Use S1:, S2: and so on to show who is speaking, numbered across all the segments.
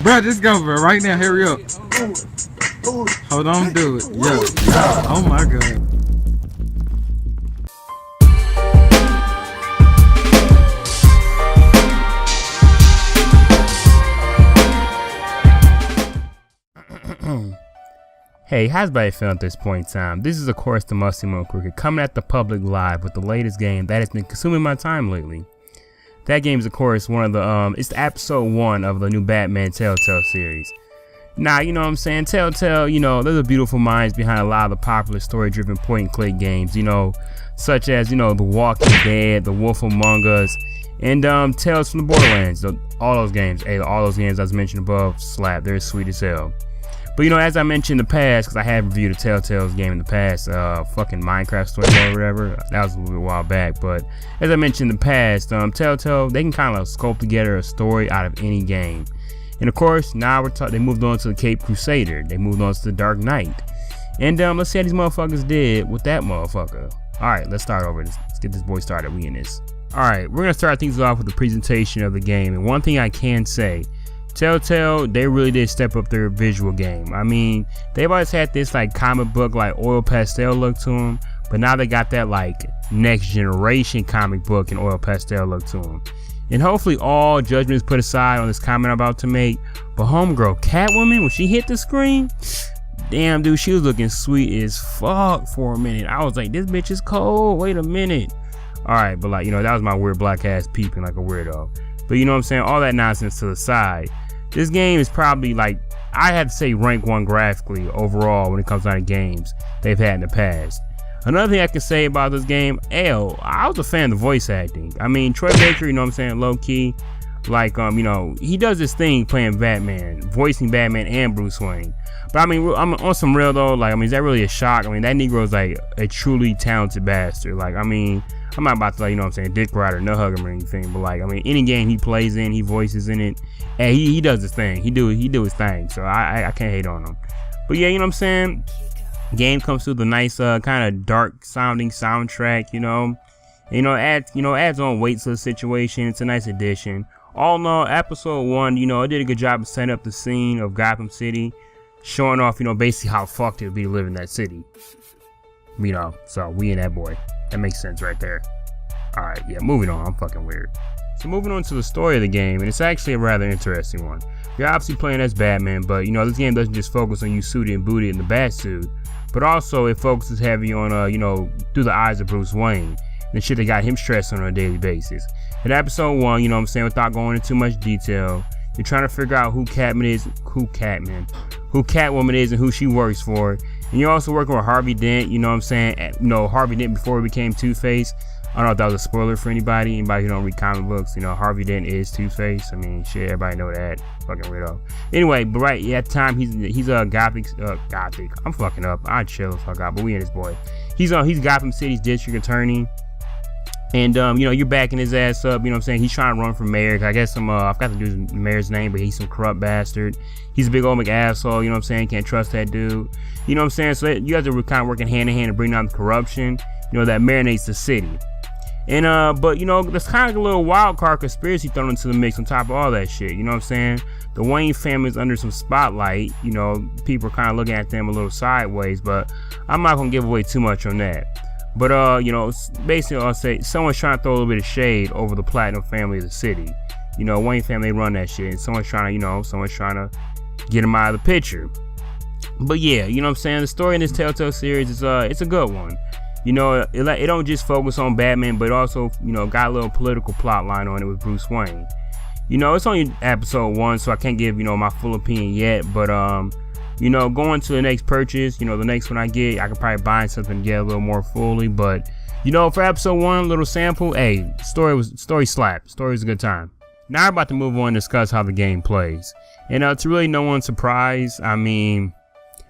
S1: Bro, just go, bro. Right now, hurry up. Hold on, do it. Yo. Oh my god.
S2: Hey, how's everybody feeling at this point in time? This is of course the MustyMoonCriket coming at the public live with the latest game that has been consuming my time lately. That game is of course one of the it's the episode 1 of the new Batman Telltale series. Now, you know what I'm saying, Telltale, you know, there's a beautiful minds behind a lot of the popular story-driven point-and-click games, you know, such as, you know, The Walking Dead, The Wolf Among Us, and Tales from the Borderlands. All those games, all those games I was mentioned above, slap, they're sweet as hell. But you know, as I mentioned in the past, because I have reviewed a Telltale's game in the past, fucking Minecraft story or whatever, that was a little bit while back. But as I mentioned in the past, Telltale, they can kind of sculpt together a story out of any game. And of course, now they moved on to the Cape Crusader, they moved on to the Dark Knight. And let's see how these motherfuckers did with that motherfucker. Alright, let's start over. Let's get this boy started. We in this. Alright, we're gonna start things off with the presentation of the game. And one thing I can say, Telltale, they really did step up their visual game. I mean, they've always had this like comic book, like oil pastel look to them, but now they got that like next generation comic book and oil pastel look to them. And hopefully all judgments put aside on this comment I'm about to make, but homegirl Catwoman, when she hit the screen, damn dude, she was looking sweet as fuck for a minute. I was like, this bitch is cold, wait a minute. Alright, but like, you know, that was my weird black ass peeping like a weirdo. But you know what I'm saying, all that nonsense to the side. This game is probably like, I had to say rank 1 graphically overall when it comes down to games they've had in the past. Another thing I can say about this game, I was a fan of the voice acting. I mean, Troy Baker, you know what I'm saying, low key, like, you know, he does this thing playing Batman, voicing Batman and Bruce Wayne. But I mean, I'm on some real though, like, I mean, is that really a shock? I mean, that Negro's like a truly talented bastard. Like, I mean, I'm not about to, like, you know what I'm saying, dick rider, no hug him or anything, but like, I mean, any game he plays in, he voices in it, and he does his thing. He do his thing. So I can't hate on him. But yeah, you know what I'm saying? Game comes through the nice kind of dark sounding soundtrack, you know. Adds on weight to the situation. It's a nice addition. All in all, episode 1, you know, it did a good job of setting up the scene of Gotham City, showing off, you know, basically how fucked it would be to live in that city. You know, so we in that boy. That makes sense right there. Alright, yeah, moving on. I'm fucking weird. So moving on to the story of the game, and it's actually a rather interesting one. You're obviously playing as Batman, but you know, this game doesn't just focus on you suited and booted in the bat suit, but also it focuses heavy on, you know, through the eyes of Bruce Wayne, and the shit that got him stressed on a daily basis. In episode 1, you know what I'm saying, without going into too much detail, you're trying to figure out who Catwoman is and who she works for. And you're also working with Harvey Dent, you know what I'm saying? You know, Harvey Dent before he became Two-Face. I don't know if that was a spoiler for anybody who don't read comic books. You know, Harvey Dent is Two-Face. I mean, shit, everybody know that. Fucking weirdo. Anyway, but right, yeah, at the time, he's a gothic. I'm fucking up. I chill the fuck out, but we in this boy. He's Gotham City's district attorney. And, you know, you're backing his ass up, you know what I'm saying? He's trying to run for mayor. I guess I forgot the dude's mayor's name, but he's some corrupt bastard. He's a big old asshole, you know what I'm saying? Can't trust that dude. You know what I'm saying? So you guys are kind of working hand in hand to bring down the corruption, you know, that marinates the city. And, but, you know, there's kind of like a little wild card conspiracy thrown into the mix on top of all that shit, you know what I'm saying? The Wayne family's under some spotlight, you know, people are kind of looking at them a little sideways, but I'm not going to give away too much on that. But, you know, basically I'll say someone's trying to throw a little bit of shade over the Platinum family of the city. You know, Wayne family run that shit, and someone's trying to get him out of the picture. But yeah, you know what I'm saying? The story in this Telltale series is, it's a good one. You know, it don't just focus on Batman, but also, you know, got a little political plot line on it with Bruce Wayne. You know, it's only episode 1, so I can't give, you know, my full opinion yet, but, you know, going to the next purchase, you know, the next one I get, I can probably buy something to get a little more fully. But, you know, for episode 1, little sample, hey, story slap. Story was a good time. Now I'm about to move on and discuss how the game plays. And to really no one's surprise, I mean,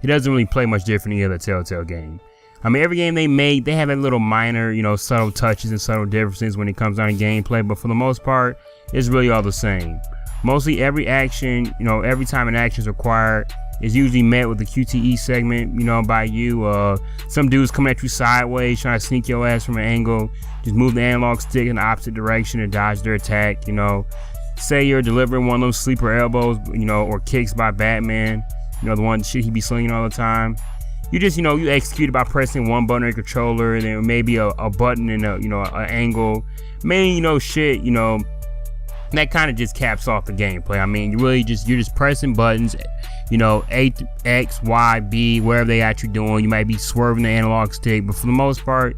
S2: it doesn't really play much different than the other Telltale game. I mean, every game they made, they have that little minor, you know, subtle touches and subtle differences when it comes down to gameplay. But for the most part, it's really all the same. Mostly every action, you know, every time an action is required, is usually met with the QTE segment, you know, by you. Some dudes coming at you sideways, trying to sneak your ass from an angle. Just move the analog stick in the opposite direction and dodge their attack, you know. say you're delivering one of those sleeper elbows, you know, or kicks by Batman, you know, the one shit he be slinging all the time. You just, you know, you execute it by pressing one button on your controller, and then maybe a button and a, you know, an angle. Mainly, you know, shit, you know, that kind of just caps off the gameplay. I mean, you're just pressing buttons, you know, A, X, Y, B, wherever they got you doing. You might be swerving the analog stick, but for the most part,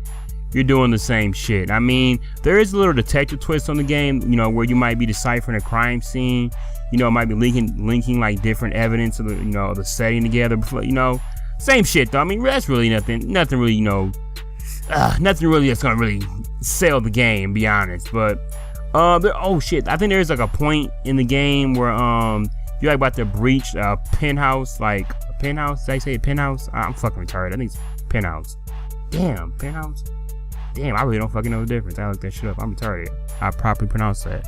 S2: you're doing the same shit. I mean, there is a little detective twist on the game, you know, where you might be deciphering a crime scene. You know, it might be linking like different evidence of the, you know, the setting together. Before, you know, same shit though. I mean, that's really nothing really, you know, nothing really that's gonna really sell the game, be honest. But oh shit, I think there's like a point in the game where you're like about to breach a penthouse, like a penthouse. Did I say a penthouse? I'm fucking retarded. I think it's penthouse. Damn, penthouse. Damn, I really don't fucking know the difference. I looked that shit up. I'm retarded. I properly pronounce that.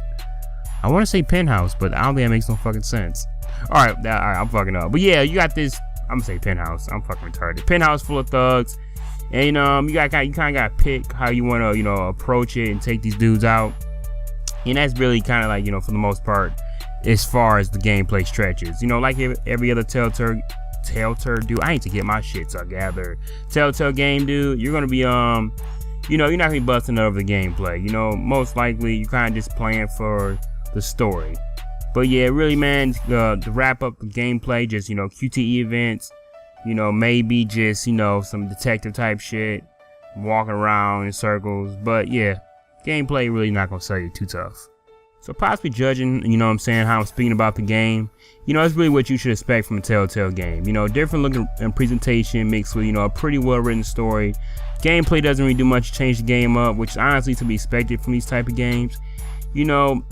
S2: I want to say penthouse, but I don't think that makes no fucking sense. All right, I'm fucking up. But yeah, you got this. I'm gonna say penthouse. I'm fucking retarded. Penthouse full of thugs, and you kind of gotta pick how you want to, you know, approach it and take these dudes out. And that's really kind of like, you know, for the most part, as far as the gameplay stretches. You know, like every other Telltale dude. I need to get my shit together. Telltale game, dude. You're gonna be you know, you're not gonna be busting over the gameplay. You know, most likely you kind of just playing for the story. But yeah, really, man, to wrap up the gameplay, just, you know, QTE events, you know, maybe just, you know, some detective type shit, walking around in circles. But yeah, gameplay really not gonna sell you too tough. So possibly judging, you know what I'm saying, how I'm speaking about the game, you know, it's really what you should expect from a Telltale game. You know, different looking and presentation mixed with, you know, a pretty well written story. Gameplay doesn't really do much to change the game up, which is honestly to be expected from these type of games. You know,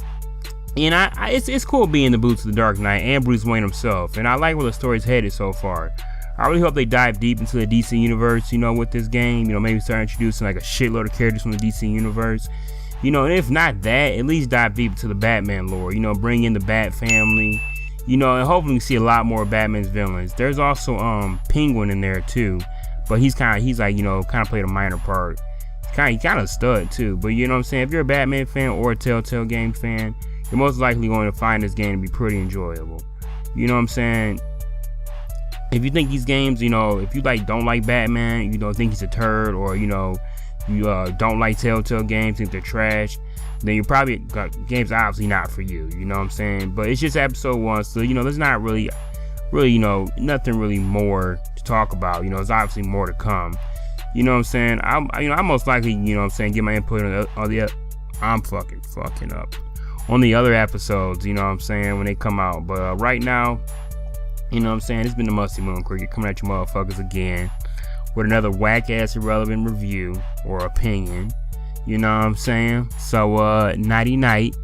S2: and it's cool being the boots of the Dark Knight and Bruce Wayne himself, and I like where the story's headed so far. I really hope they dive deep into the DC universe, you know, with this game. You know, maybe start introducing like a shitload of characters from the DC universe. You know, and if not that, at least dive deep into the Batman lore. You know, bring in the Bat family. You know, and hopefully we see a lot more of Batman's villains. There's also Penguin in there too, but he's like, you know, kind of played a minor part. He kind of a stud too. But you know what I'm saying? If you're a Batman fan or a Telltale game fan, you're most likely going to find this game to be pretty enjoyable. You know what I'm saying? If you think these games, you know, if you don't like Batman, you don't think he's a turd, or you know, you don't like Telltale games, think they're trash, then you're probably game's obviously not for you. You know what I'm saying? But it's just episode 1, so you know, there's not really, you know, nothing really more to talk about. You know, there's obviously more to come. You know what I'm saying? I'm most likely, you know what I'm saying, get my input on the I'm fucking up on the other episodes. You know what I'm saying, when they come out. But right now, you know what I'm saying, it's been the MustyMoonCriket coming at you motherfuckers again with another whack-ass irrelevant review or opinion. You know what I'm saying? So, nighty-night.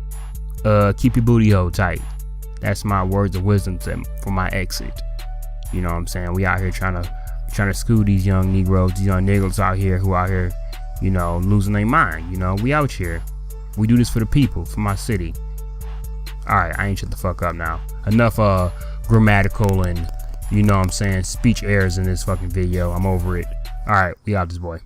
S2: Keep your booty hole tight. That's my words of wisdom for my exit. You know what I'm saying? We out here trying to school these young Negroes, these young niggas out here who out here, you know, losing their mind. You know, we out here. We do this for the people, for my city. Alright, I ain't shut the fuck up now. Enough, grammatical and, you know what I'm saying, speech errors in this fucking video. I'm over it. Alright, we out this boy.